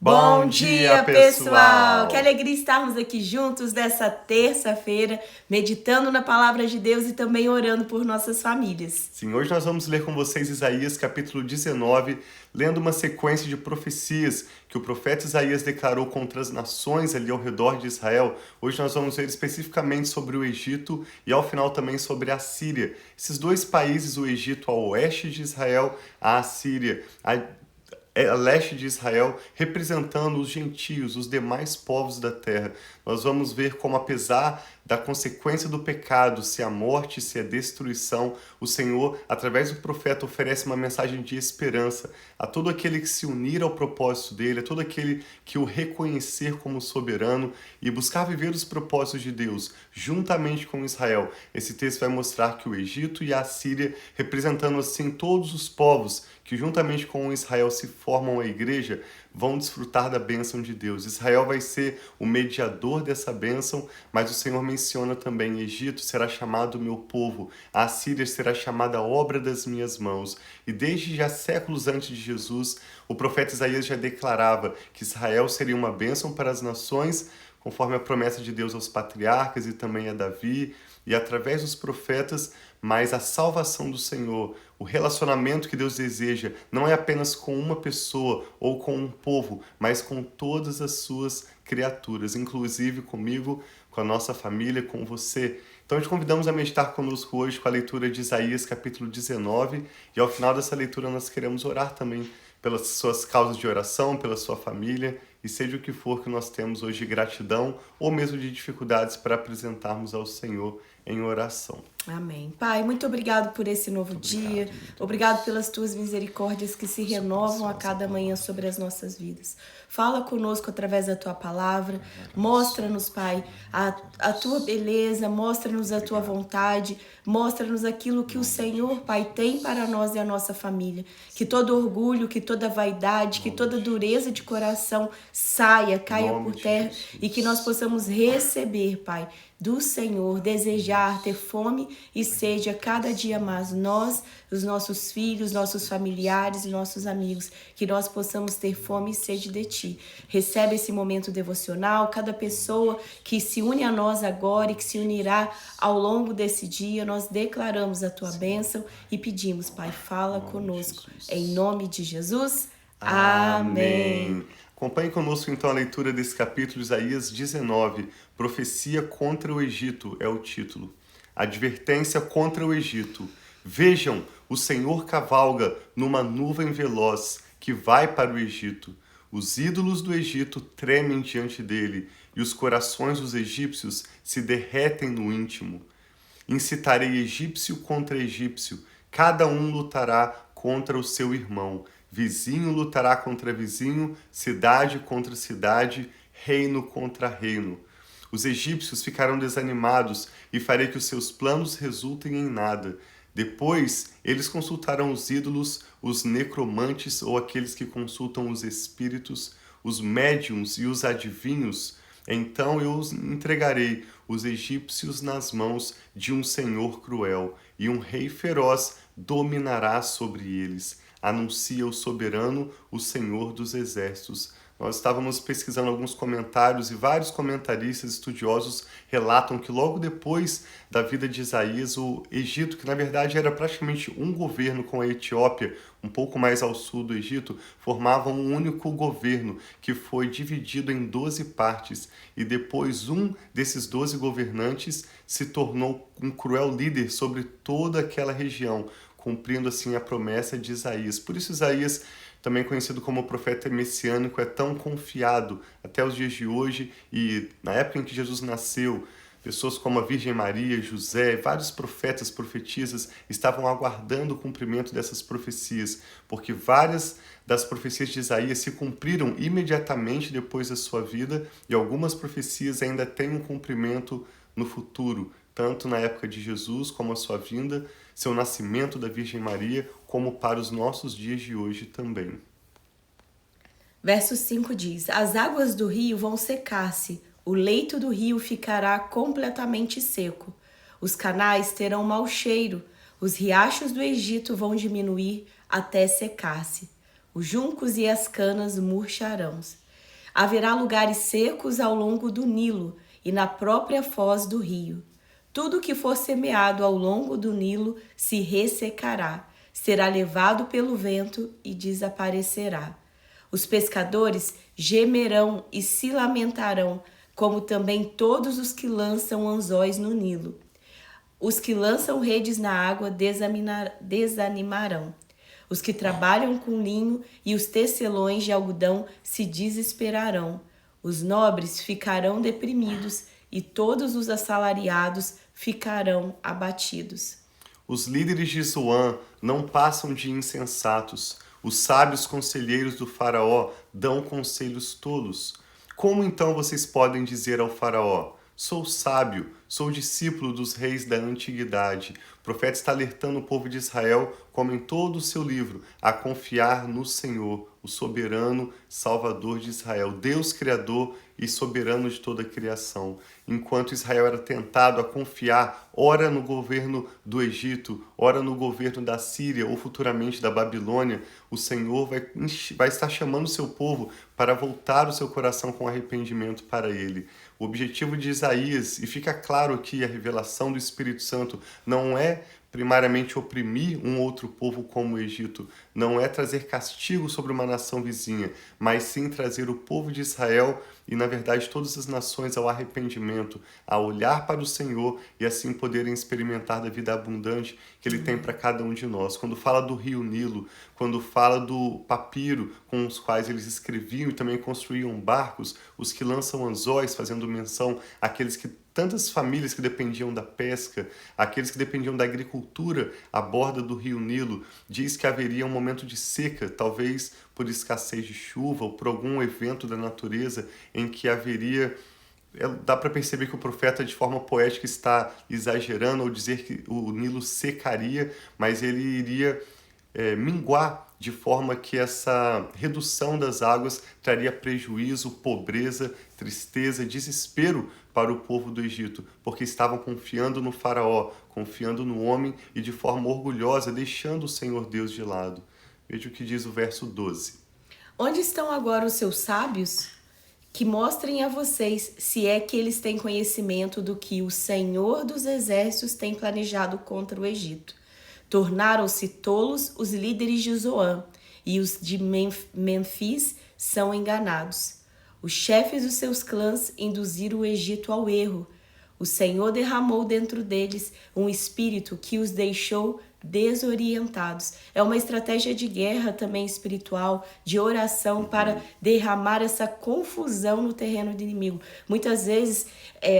Bom dia, pessoal! Que alegria estarmos aqui juntos dessa terça-feira, meditando na palavra de Deus e também orando por nossas famílias. Sim, hoje nós vamos ler com vocês Isaías capítulo 19, lendo uma sequência de profecias que o profeta Isaías declarou contra as nações ali ao redor de Israel. Hoje nós vamos ver especificamente sobre o Egito e ao final também sobre a Síria. Esses dois países, o Egito ao oeste de Israel, a Síria a leste de Israel, representando os gentios, os demais povos da terra. Nós vamos ver como, apesar da consequência do pecado, se a morte, se a destruição, o Senhor, através do profeta, oferece uma mensagem de esperança a todo aquele que se unir ao propósito dele, a todo aquele que o reconhecer como soberano e buscar viver os propósitos de Deus, juntamente com Israel. Esse texto vai mostrar que o Egito e a Síria, representando assim todos os povos que juntamente com Israel se formam a igreja, vão desfrutar da bênção de Deus. Israel vai ser o mediador dessa bênção, mas o Senhor menciona também: Egito será chamado meu povo, a Síria será chamada obra das minhas mãos. E desde já séculos antes de Jesus, o profeta Isaías já declarava que Israel seria uma bênção para as nações, conforme a promessa de Deus aos patriarcas e também a Davi, e através dos profetas, mas a salvação do Senhor, o relacionamento que Deus deseja, não é apenas com uma pessoa ou com um povo, mas com todas as suas criaturas, inclusive comigo, com a nossa família, com você. Então, te convidamos a meditar conosco hoje com a leitura de Isaías capítulo 19, e ao final dessa leitura nós queremos orar também pelas suas causas de oração, pela sua família, e seja o que for que nós temos hoje de gratidão ou mesmo de dificuldades para apresentarmos ao Senhor em oração. Amém. Pai, muito obrigado por esse novo dia. Obrigado pelas tuas misericórdias que se renovam a cada manhã sobre as nossas vidas. Fala conosco através da tua palavra. Mostra-nos, Pai, a tua beleza. Mostra-nos a tua vontade. Mostra-nos aquilo que o Senhor, Pai, tem para nós e a nossa família. Que todo orgulho, que toda vaidade, que toda dureza de coração saia, caia por terra e que nós possamos receber, Pai, do Senhor, desejar, ter fome e sede a cada dia mais, nós, os nossos filhos, nossos familiares e nossos amigos, que nós possamos ter fome e sede de Ti. Recebe esse momento devocional, cada pessoa que se une a nós agora e que se unirá ao longo desse dia, nós declaramos a Tua bênção e pedimos, Pai, fala conosco. Em nome de Jesus, amém. Acompanhe conosco então a leitura desse capítulo, Isaías 19, Profecia contra o Egito é o título. Advertência contra o Egito. Vejam, o Senhor cavalga numa nuvem veloz que vai para o Egito. Os ídolos do Egito tremem diante dele e os corações dos egípcios se derretem no íntimo. Incitarei egípcio contra egípcio, cada um lutará contra o seu irmão. Vizinho lutará contra vizinho, cidade contra cidade, reino contra reino. Os egípcios ficarão desanimados e farei que os seus planos resultem em nada. Depois, eles consultarão os ídolos, os necromantes ou aqueles que consultam os espíritos, os médiuns e os adivinhos. Então eu os entregarei, os egípcios, nas mãos de um senhor cruel, e um rei feroz dominará sobre eles. Anuncia o soberano, o Senhor dos exércitos. Nós estávamos pesquisando alguns comentários e vários comentaristas estudiosos relatam que logo depois da vida de Isaías, o Egito, que na verdade era praticamente um governo com a Etiópia, um pouco mais ao sul do Egito, formava um único governo que foi dividido em 12 partes, e depois um desses 12 governantes se tornou um cruel líder sobre toda aquela região, cumprindo assim a promessa de Isaías. Por isso Isaías, também conhecido como profeta messiânico, é tão confiado até os dias de hoje. E na época em que Jesus nasceu, pessoas como a Virgem Maria, José, vários profetas, profetisas estavam aguardando o cumprimento dessas profecias, porque várias das profecias de Isaías se cumpriram imediatamente depois da sua vida, e algumas profecias ainda têm um cumprimento no futuro, tanto na época de Jesus como a sua vinda, seu nascimento da Virgem Maria, como para os nossos dias de hoje também. Verso 5 diz: as águas do rio vão secar-se, o leito do rio ficará completamente seco. Os canais terão mau cheiro, os riachos do Egito vão diminuir até secar-se. Os juncos e as canas murcharão. Haverá lugares secos ao longo do Nilo e na própria foz do rio. Tudo que for semeado ao longo do Nilo se ressecará, será levado pelo vento e desaparecerá. Os pescadores gemerão e se lamentarão, como também todos os que lançam anzóis no Nilo. Os que lançam redes na água desanimarão. Os que trabalham com linho e os tecelões de algodão se desesperarão. Os nobres ficarão deprimidos e todos os assalariados ficarão abatidos. Os líderes de Zoan não passam de insensatos. Os sábios conselheiros do faraó dão conselhos tolos. Como então vocês podem dizer ao faraó: sou sábio, sou discípulo dos reis da antiguidade? O profeta está alertando o povo de Israel, como em todo o seu livro, a confiar no Senhor, o soberano Salvador de Israel, Deus Criador e soberano de toda a criação. Enquanto Israel era tentado a confiar, ora no governo do Egito, ora no governo da Síria ou futuramente da Babilônia, o Senhor vai estar chamando o seu povo para voltar o seu coração com arrependimento para Ele. O objetivo de Isaías, e fica claro aqui a revelação do Espírito Santo, não é primariamente oprimir um outro povo como o Egito, não é trazer castigo sobre uma nação vizinha, mas sim trazer o povo de Israel e, na verdade, todas as nações ao arrependimento, a olhar para o Senhor e assim poderem experimentar da vida abundante que Ele tem para cada um de nós. Quando fala do rio Nilo, quando fala do papiro com os quais eles escreviam e também construíam barcos, os que lançam anzóis, fazendo menção àqueles que tantas famílias que dependiam da pesca, aqueles que dependiam da agricultura à borda do rio Nilo, diz que haveria um momento de seca, talvez por escassez de chuva ou por algum evento da natureza em que haveria... Dá para perceber que o profeta, de forma poética, está exagerando ao dizer que o Nilo secaria, mas ele iria minguar, de forma que essa redução das águas traria prejuízo, pobreza, tristeza, desespero para o povo do Egito, porque estavam confiando no faraó, confiando no homem e de forma orgulhosa, deixando o Senhor Deus de lado. Veja o que diz o verso 12. Onde estão agora os seus sábios? Que mostrem a vocês se é que eles têm conhecimento do que o Senhor dos Exércitos tem planejado contra o Egito. Tornaram-se tolos os líderes de Zoan, e os de Memfis são enganados. Os chefes dos seus clãs induziram o Egito ao erro. O Senhor derramou dentro deles um espírito que os deixou desorientados. É uma estratégia de guerra também espiritual, de oração para derramar essa confusão no terreno do inimigo. Muitas vezes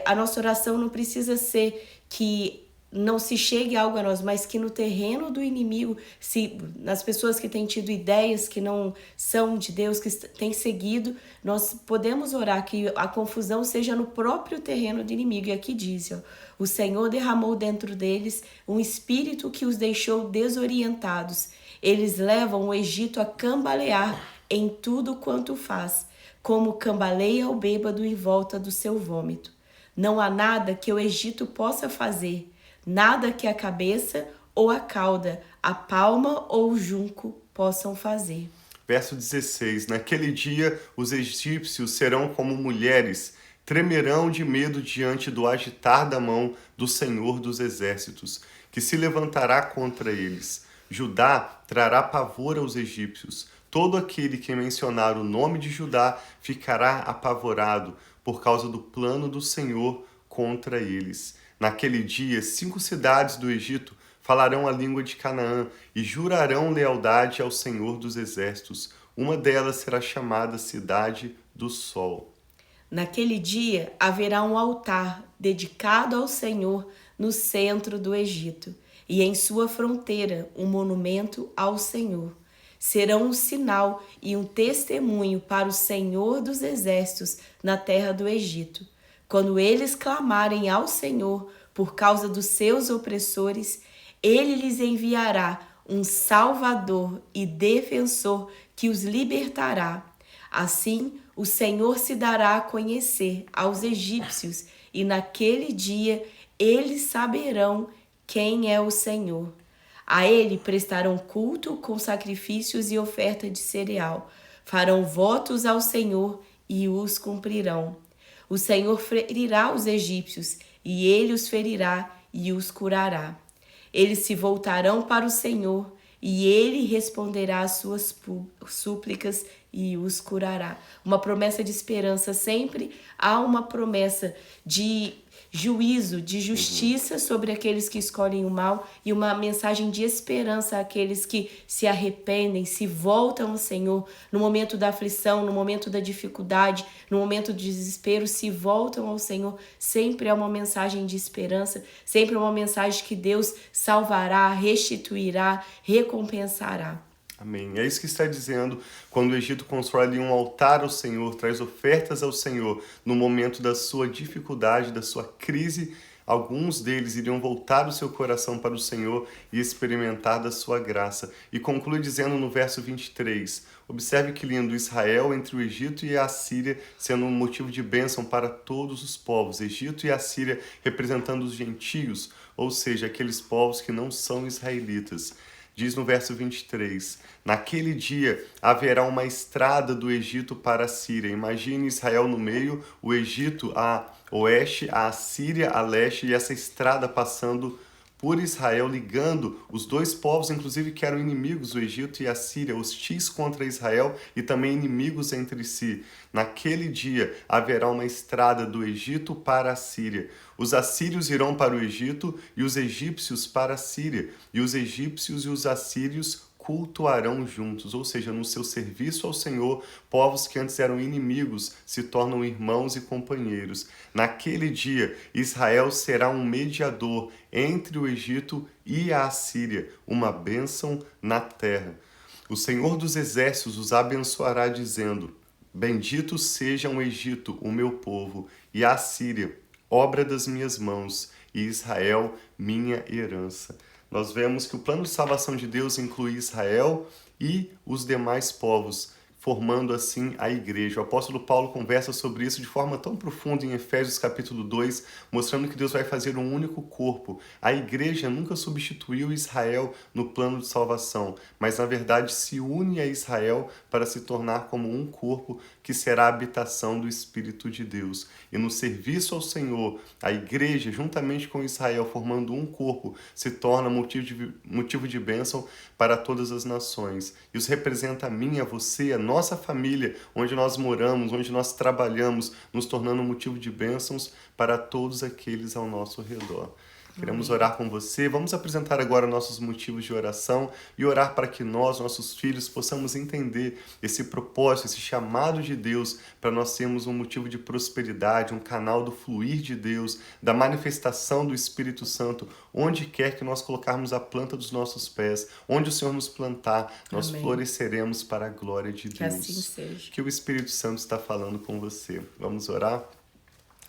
a nossa oração não precisa ser que não se chegue algo a nós, mas que no terreno do inimigo, nas pessoas que têm tido ideias que não são de Deus, que têm seguido, nós podemos orar que a confusão seja no próprio terreno do inimigo. E aqui diz, o Senhor derramou dentro deles um espírito que os deixou desorientados. Eles levam o Egito a cambalear em tudo quanto faz, como cambaleia o bêbado em volta do seu vômito. Não há nada que o Egito possa fazer, nada que a cabeça ou a cauda, a palma ou o junco possam fazer. Verso 16. Naquele dia os egípcios serão como mulheres, tremerão de medo diante do agitar da mão do Senhor dos Exércitos, que se levantará contra eles. Judá trará pavor aos egípcios. Todo aquele que mencionar o nome de Judá ficará apavorado por causa do plano do Senhor contra eles. Naquele dia, 5 cidades do Egito falarão a língua de Canaã e jurarão lealdade ao Senhor dos Exércitos. Uma delas será chamada Cidade do Sol. Naquele dia haverá um altar dedicado ao Senhor no centro do Egito, e em sua fronteira um monumento ao Senhor. Serão um sinal e um testemunho para o Senhor dos Exércitos na terra do Egito. Quando eles clamarem ao Senhor por causa dos seus opressores, Ele lhes enviará um Salvador e defensor que os libertará. Assim, o Senhor se dará a conhecer aos egípcios, e naquele dia eles saberão quem é o Senhor. A Ele prestarão culto com sacrifícios e oferta de cereal. Farão votos ao Senhor e os cumprirão. O Senhor ferirá os egípcios, e ele os ferirá e os curará. Eles se voltarão para o Senhor, e ele responderá às suas súplicas e os curará. Uma promessa de esperança, sempre há uma promessa de juízo, de justiça sobre aqueles que escolhem o mal e uma mensagem de esperança àqueles que se arrependem, se voltam ao Senhor no momento da aflição, no momento da dificuldade, no momento do desespero, se voltam ao Senhor. Sempre é uma mensagem de esperança, sempre é uma mensagem que Deus salvará, restituirá, recompensará. Amém. É isso que está dizendo quando o Egito constrói ali um altar ao Senhor, traz ofertas ao Senhor no momento da sua dificuldade, da sua crise. Alguns deles iriam voltar o seu coração para o Senhor e experimentar da sua graça. E conclui dizendo no verso 23, observe que lindo, Israel entre o Egito e a Assíria sendo um motivo de bênção para todos os povos. Egito e Assíria representando os gentios, ou seja, aqueles povos que não são israelitas. Diz no verso 23, naquele dia haverá uma estrada do Egito para a Síria. Imagine Israel no meio, o Egito a oeste, a Assíria a leste, e essa estrada passando por Israel, ligando os dois povos, inclusive que eram inimigos, o Egito e a Síria, hostis contra Israel e também inimigos entre si. Naquele dia haverá uma estrada do Egito para a Síria. Os assírios irão para o Egito e os egípcios para a Síria. E os egípcios e os assírios cultuarão juntos, ou seja, no seu serviço ao Senhor, povos que antes eram inimigos se tornam irmãos e companheiros. Naquele dia, Israel será um mediador entre o Egito e a Assíria, uma bênção na terra. O Senhor dos Exércitos os abençoará, dizendo: bendito seja o Egito, o meu povo, e a Assíria, obra das minhas mãos, e Israel, minha herança. Nós vemos que o plano de salvação de Deus inclui Israel e os demais povos, formando assim a igreja. O apóstolo Paulo conversa sobre isso de forma tão profunda em Efésios capítulo 2, mostrando que Deus vai fazer um único corpo. A igreja nunca substituiu Israel no plano de salvação, mas na verdade se une a Israel para se tornar como um corpo que será a habitação do Espírito de Deus. E no serviço ao Senhor, a igreja, juntamente com Israel, formando um corpo, se torna motivo de bênção para todas as nações. Isso representa a mim, a você, a nossa família, onde nós moramos, onde nós trabalhamos, nos tornando um motivo de bênçãos para todos aqueles ao nosso redor. Queremos orar com você. Vamos apresentar agora nossos motivos de oração e orar para que nós, nossos filhos, possamos entender esse propósito, esse chamado de Deus para nós sermos um motivo de prosperidade, um canal do fluir de Deus, da manifestação do Espírito Santo, onde quer que nós colocarmos a planta dos nossos pés, onde o Senhor nos plantar, nós floresceremos para a glória de Deus. Que assim seja. Que o Espírito Santo está falando com você. Vamos orar?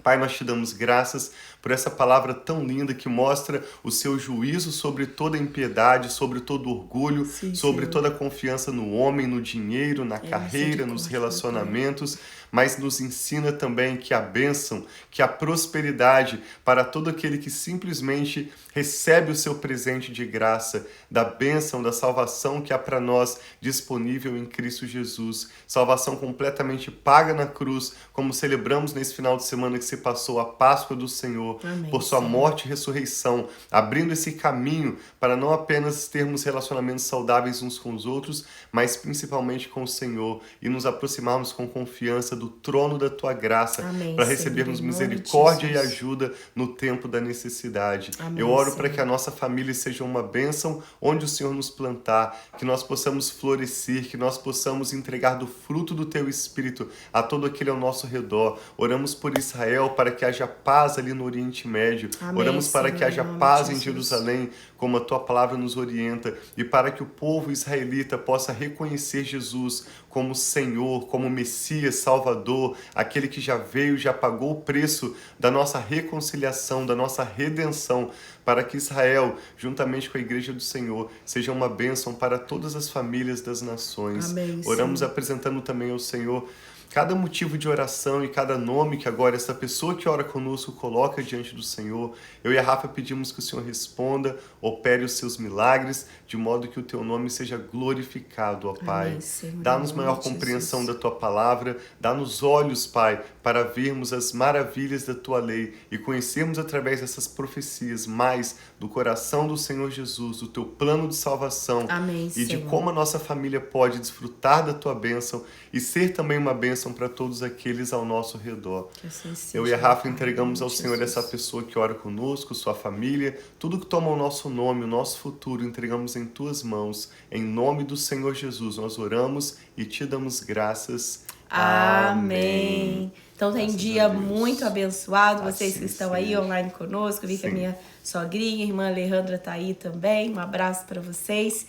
Pai, nós te damos graças por essa palavra tão linda que mostra o seu juízo sobre toda impiedade, sobre todo orgulho, sobre Senhor. toda confiança no homem, no dinheiro, na carreira, nos relacionamentos, mas nos ensina também que a bênção, que a prosperidade para todo aquele que simplesmente recebe o seu presente de graça, da bênção, da salvação que há para nós disponível em Cristo Jesus. Salvação completamente paga na cruz, como celebramos nesse final de semana que se passou a Páscoa do Senhor, por sua morte e ressurreição, abrindo esse caminho para não apenas termos relacionamentos saudáveis uns com os outros, mas principalmente com o Senhor, e nos aproximarmos com confiança do trono da tua graça, para recebermos misericórdia e ajuda no tempo da necessidade. Eu oro para que a nossa família seja uma bênção onde o Senhor nos plantar, que nós possamos florescer, que nós possamos entregar do fruto do teu Espírito a todo aquele ao nosso redor. Oramos por Israel, para que haja paz ali no Oriente Médio. Oramos para que haja paz em Jerusalém, como a tua palavra nos orienta, e para que o povo israelita possa reconhecer Jesus como Senhor, como Messias, Salvador, aquele que já veio, já pagou o preço da nossa reconciliação, da nossa redenção, para que Israel, juntamente com a Igreja do Senhor, seja uma bênção para todas as famílias das nações. Oramos apresentando também ao Senhor cada motivo de oração e cada nome que agora essa pessoa que ora conosco coloca diante do Senhor. Eu e a Rafa pedimos que o Senhor responda, opere os seus milagres, de modo que o teu nome seja glorificado, ó Pai. Amém, Senhor, Dá-nos em nome maior de compreensão Jesus. da tua palavra, dá-nos olhos, Pai, para vermos as maravilhas da tua lei e conhecermos através dessas profecias mais do coração do Senhor Jesus, do teu plano de salvação. Amém, E de Senhor. como a nossa família pode desfrutar da tua bênção e ser também uma bênção para todos aqueles ao nosso redor. Que assim seja, Eu e a Rafa Pai, entregamos em ao nome de Senhor Jesus. essa pessoa que ora conosco, sua família, tudo que toma o nosso nome, o nosso futuro, entregamos em tuas mãos. Em nome do Senhor Jesus, nós oramos e te damos graças. Amém. Então tem Graças dia a Deus. muito abençoado, vocês Assim que estão aí seja. online conosco. Vi que a Sim. minha sogrinha, irmã Alejandra, tá aí também. Um abraço para vocês.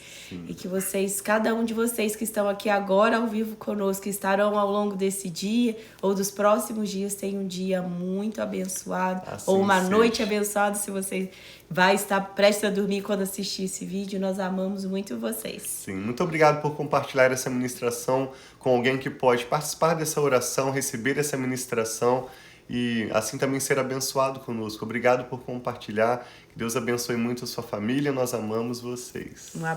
E que vocês, cada um de vocês que estão aqui agora ao vivo conosco, que estarão ao longo desse dia ou dos próximos dias, tenham um dia muito abençoado. Assim ou uma seja. noite abençoada, se você vai estar prestes a dormir quando assistir esse vídeo. Nós amamos muito vocês. Sim, muito obrigado por compartilhar essa ministração com alguém que pode participar dessa oração, receber essa ministração e assim também ser abençoado conosco. Obrigado por compartilhar. Que Deus abençoe muito a sua família. Nós amamos vocês. Um abraço.